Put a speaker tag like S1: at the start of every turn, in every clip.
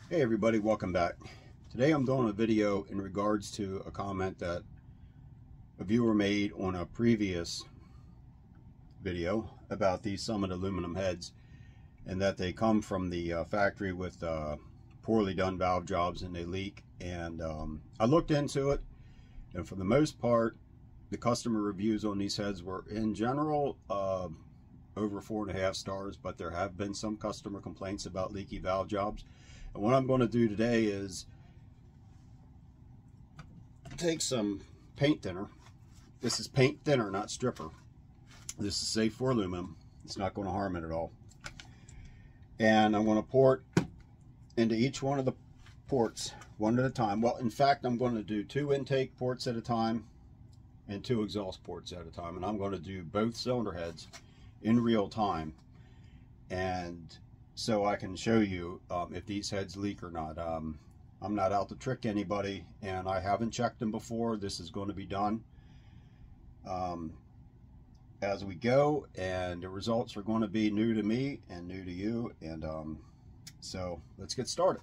S1: Hey everybody, welcome back. Today I'm doing a video in regards to a comment that a viewer made on a previous video about these Summit aluminum heads, and that they come from the factory with poorly done valve jobs and they leak. And I looked into it, and for the most part the customer reviews on these heads were in general over 4.5 stars, but there have been some customer complaints about leaky valve jobs. And what I'm going to do today is take some paint thinner. This is paint thinner, not stripper. This is safe for aluminum. It's not going to harm it at all. And I'm going to pour it into each one of the ports one at a time. Well, in fact, I'm going to do 2 intake ports at a time and 2 exhaust ports at a time. And I'm going to do both cylinder heads in real time, and so I can show you if these heads leak or not. I'm not out to trick anybody, and I haven't checked them before. This is going to be done as we go, and the results are going to be new to me and new to you. And so let's get started.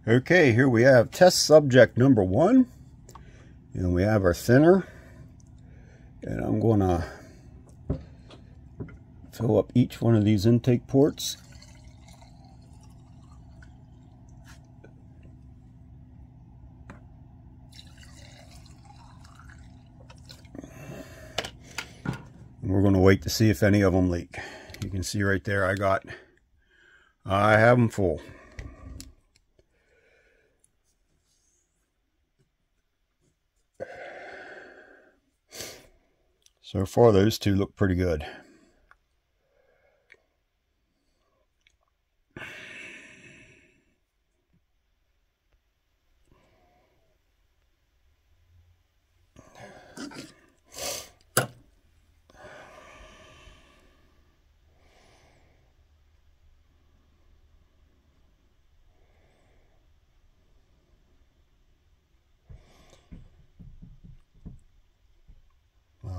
S1: Okay, here we have test subject number 1, and we have our thinner, and I'm going to fill up each one of these intake ports. And we're going to wait to see if any of them leak. You can see right there I have them full. So far, those 2 look pretty good.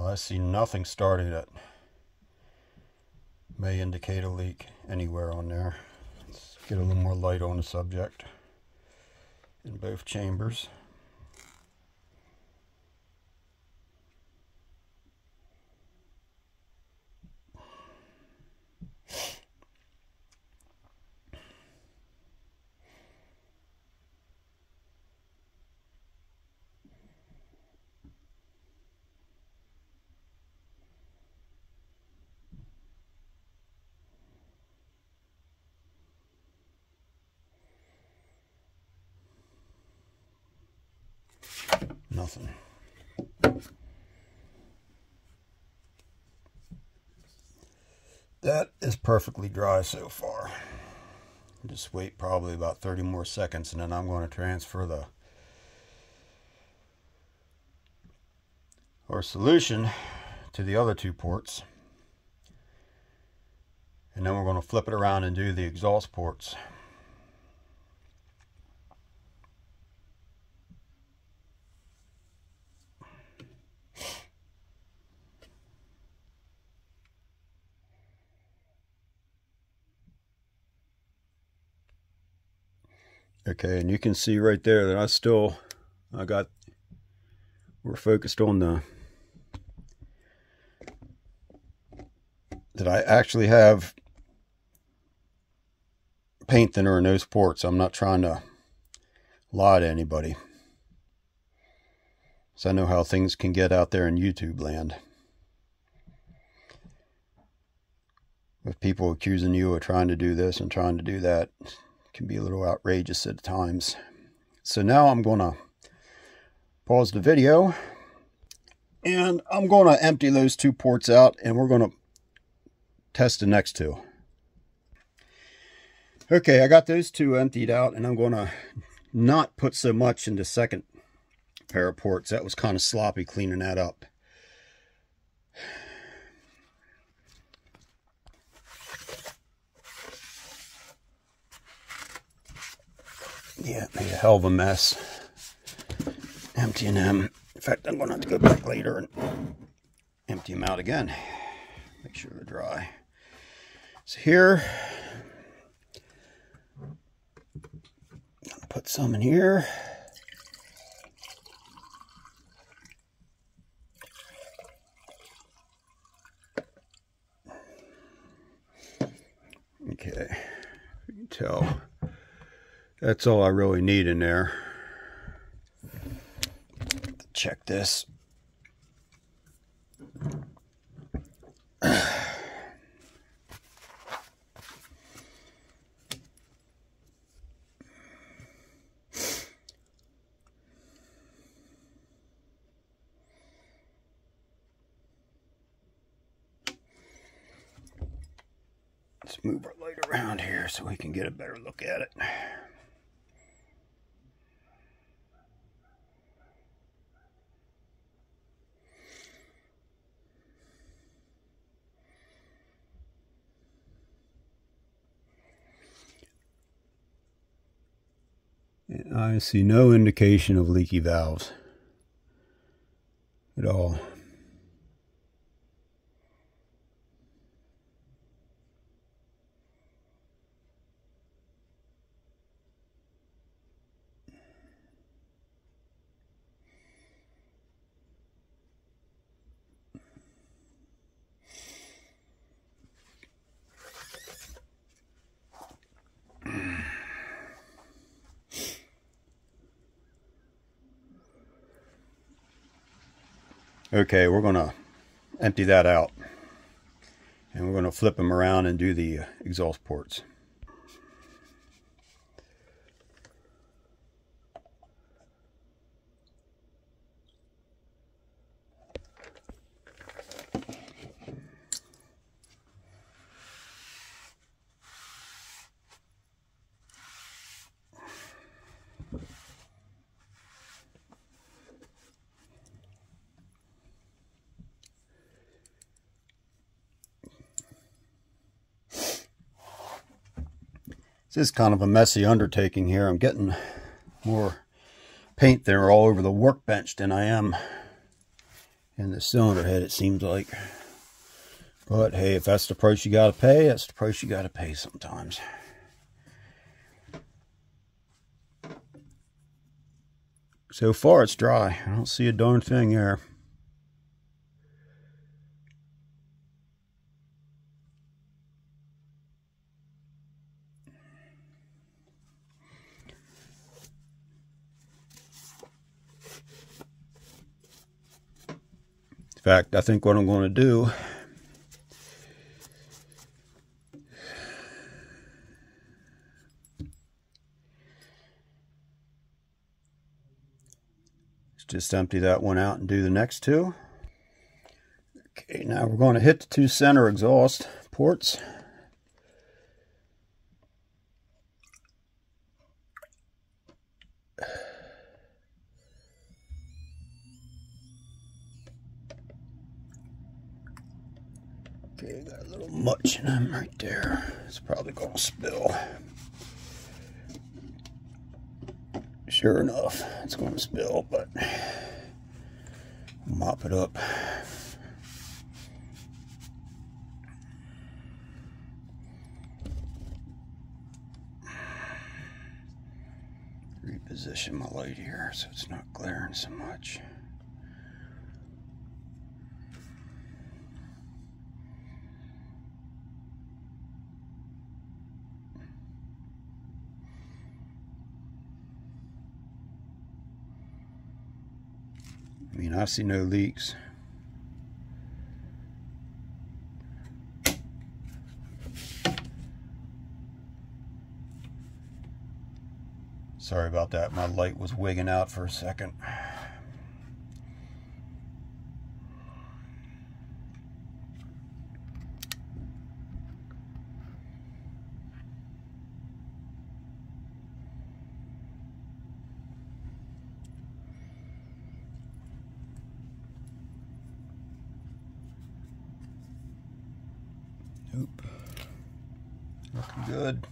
S1: I see nothing starting that may indicate a leak anywhere on there. Let's get a little more light on the subject in both chambers. Nothing. That is perfectly dry so far. Just wait probably about 30 more seconds, and then I'm going to transfer our solution to the other 2 ports, and then we're going to flip it around and do the exhaust ports. Okay, and you can see right there that we're focused on that I actually have paint thinner in those ports. I'm not trying to lie to anybody, so I know how things can get out there in YouTube land, with people accusing you of trying to do this and trying to do that. Can be a little outrageous at times. So now I'm going to pause the video, And I'm going to empty those 2 ports out, and we're going to test the next 2. Okay, I got those 2 emptied out, and I'm going to not put so much in the second pair of ports. That was kind of sloppy cleaning that up. Yeah, made a hell of a mess emptying them. In fact, I'm going to have to go back later and empty them out again. Make sure they're dry. So here, put some in here. Okay, you can tell that's all I really need in there. Check this. Let's move our light around here so we can get a better look at it. I see no indication of leaky valves at all. Okay, we're going to empty that out, and we're going to flip them around and do the exhaust ports. This is kind of a messy undertaking here. I'm getting more paint thinner all over the workbench than I am in the cylinder head, it seems like. But hey, if that's the price you gotta pay, that's the price you gotta pay sometimes. So far it's dry. I don't see a darn thing there. In fact, I think what I'm going to do is just empty that one out and do the next 2. Okay, now we're going to hit the 2 center exhaust ports. Okay, got a little much in them right there. It's probably going to spill. Sure enough, it's going to spill, but mop it up. Reposition my light here so it's not glaring so much. I mean, I see no leaks. Sorry about that. My light was wigging out for a second. Nope. Looking good.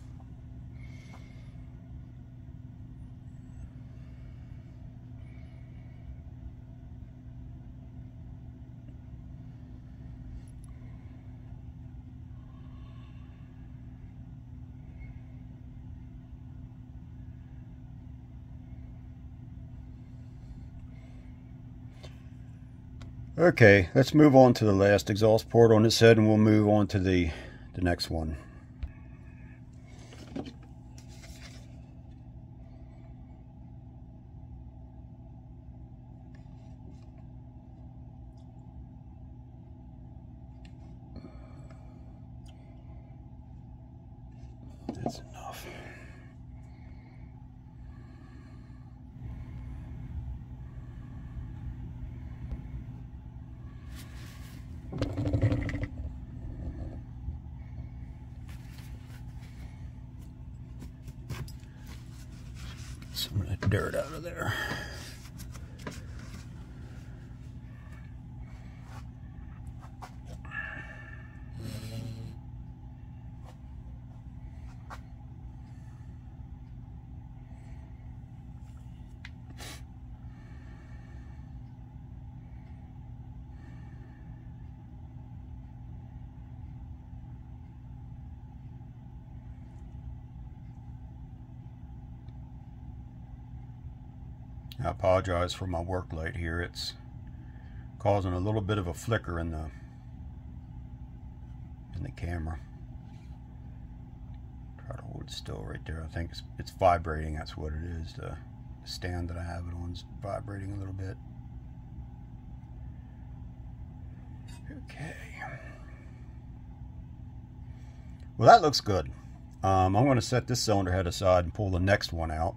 S1: Okay, let's move on to the last exhaust port on this head, and we'll move on to the next one. That's enough. Some of that dirt out of there. I apologize for my work light here. It's causing a little bit of a flicker in the camera. Try to hold it still right there. I think it's vibrating. That's what it is. The stand that I have it on is vibrating a little bit. Okay. Well, that looks good. I'm going to set this cylinder head aside and pull the next one out.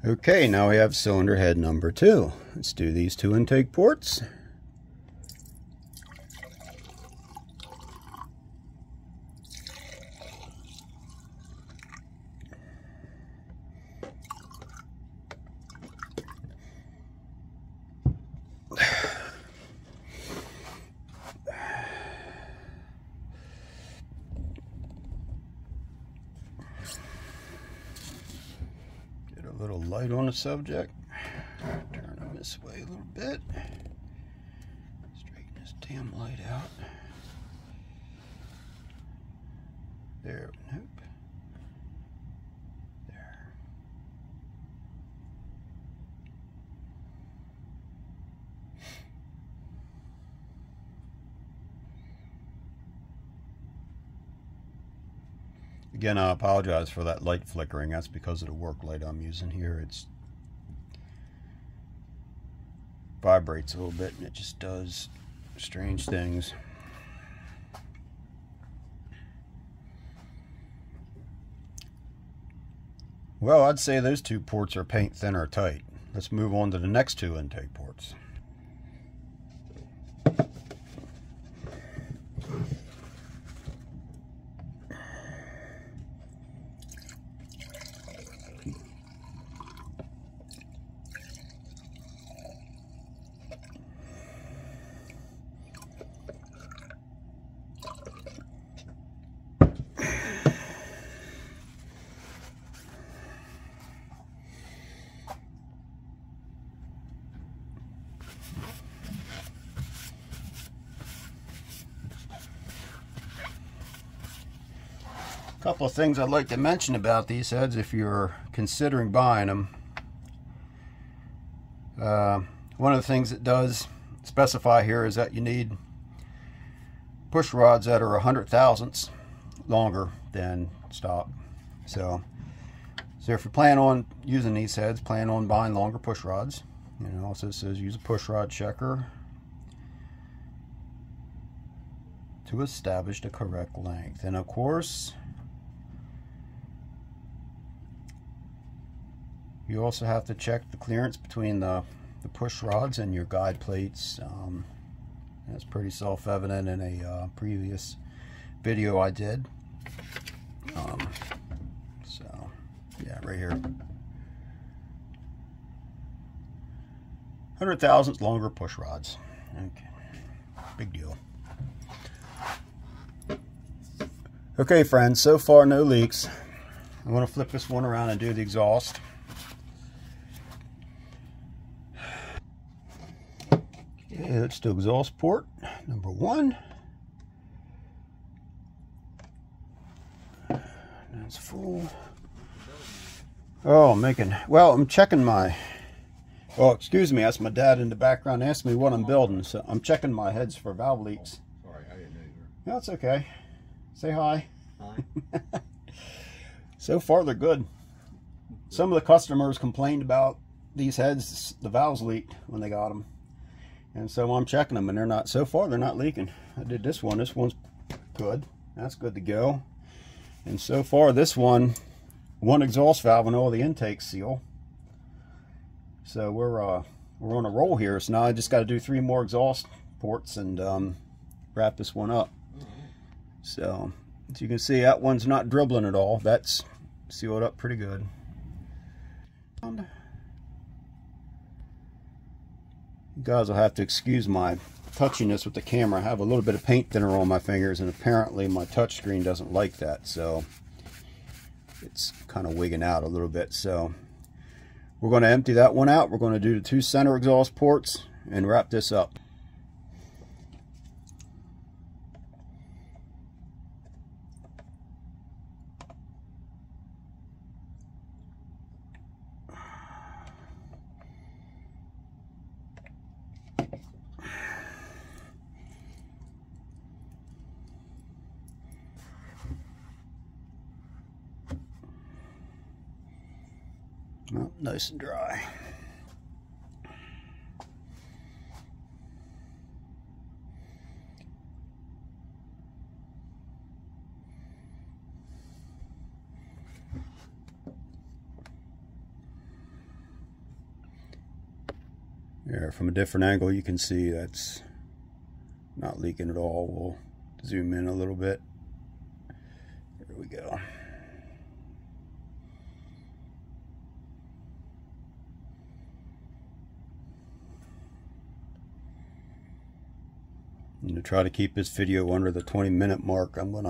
S1: Okay, now we have cylinder head number 2. Let's do these 2 intake ports. Little light on the subject. Turn them this way a little bit. Straighten this damn light out. There, nope. There. Again, I apologize for that light flickering. That's because of the work light I'm using here. It vibrates a little bit, and it just does strange things. Well, I'd say those 2 ports are paint thin or tight. Let's move on to the next 2 intake ports. Couple of things I'd like to mention about these heads if you're considering buying them. One of the things it does specify here is that you need push rods that are 100 thousandths longer than stock. So if you plan on using these heads, plan on buying longer push rods. You know, also says use a push rod checker to establish the correct length. And of course, you also have to check the clearance between the push rods and your guide plates. That's pretty self-evident in a previous video I did. So yeah, right here. 100,000th longer push rods. Okay, big deal. Okay, friends, so far no leaks. I'm going to flip this one around and do the exhaust. Okay, let's do exhaust port number 1. That's full. Oh, I'm checking my, oh, excuse me, that's my dad in the background asking me what I'm building, so I'm checking my heads for valve leaks.
S2: Oh, sorry, I didn't know you were.
S1: No, it's okay. Say hi.
S2: Hi.
S1: So far, they're good. Some of the customers complained about these heads, the valves leaked when they got them. And so I'm checking them, and they're not, so far, they're not leaking. I did this one. This one's good. That's good to go. And so far, this one exhaust valve and all the intakes seal. So we're on a roll here. So now I just got to do 3 more exhaust ports and wrap this one up. So as you can see, that one's not dribbling at all. That's sealed up pretty good. You guys will have to excuse my touchiness with the camera. I have a little bit of paint thinner on my fingers, and apparently my touch screen doesn't like that, so it's kind of wigging out a little bit. So we're going to empty that one out. We're going to do the 2 center exhaust ports and wrap this up. Well, nice and dry. There, from a different angle you can see that's not leaking at all. We'll zoom in a little bit. There we go. And to try to keep this video under the 20-minute mark, I'm going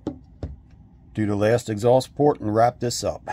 S1: to do the last exhaust port and wrap this up.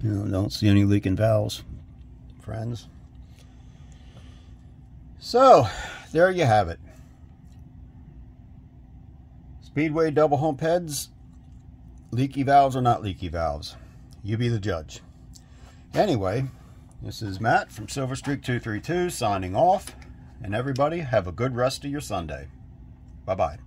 S1: You know, don't see any leaking valves, friends. So, there you have it. Speedway double hump heads, leaky valves or not leaky valves. You be the judge. Anyway, this is Matt from Silver Streak 232 signing off. And everybody, have a good rest of your Sunday. Bye-bye.